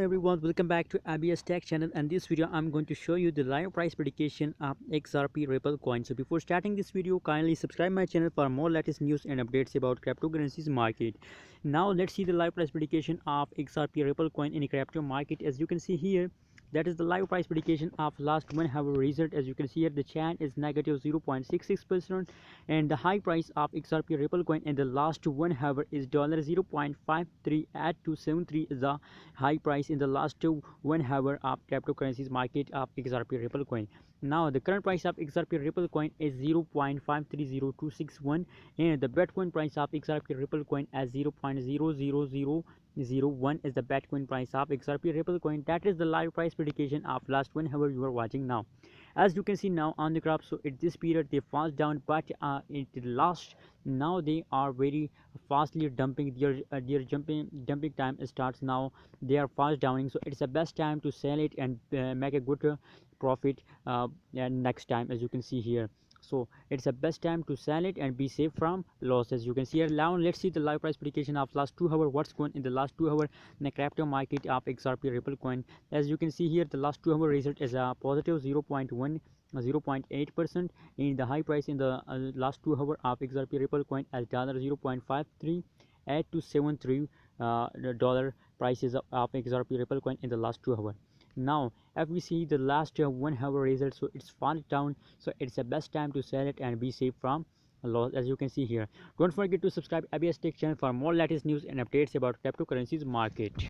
everyone, welcome back to ABS Tech channel, and this video I'm going to show you the live price prediction of Xrp Ripple coin. So before starting this video, kindly subscribe my channel for more latest news and updates about cryptocurrencies market. Now let's see the live price prediction of Xrp Ripple coin in the crypto market. As you can see here, that is the live price prediction of last 1 hour result. As you can see here, the chart is negative 0.66%, and the high price of Xrp Ripple coin in the last 1 hour is $0.538273 is the high price in the last 1 hour of cryptocurrencies market of Xrp Ripple coin. Now the current price of Xrp Ripple coin is 0.530261, and the Bitcoin price of Xrp Ripple coin as 0.00001 is the Bitcoin price of Xrp Ripple coin. That is the live price prediction of last 1 hour you are watching now. As you can see now on the graph, so at this period they fast down, but it last now they are very fastly dumping. Their dumping time starts now. They are fast downing, so it's the best time to sell it and make a good profit and next time, as you can see here. So it's the best time to sell it and be safe from loss. As you can see here, now let's see the live price prediction of last 2 hour. What's going in the last 2 hour in the crypto market of Xrp Ripple coin. As you can see here, the last 2 hour result is a positive 0.8%, and the high price in the last 2 hour of Xrp Ripple coin as $0.538273 dollar prices of Xrp Ripple coin in the last 2 hour. Now if we see the last 1 hour result, so it's fallen down, so it's the best time to sell it and be safe from loss. As you can see here, don't forget to subscribe ABS Tech channel for more latest news and updates about cryptocurrencies market.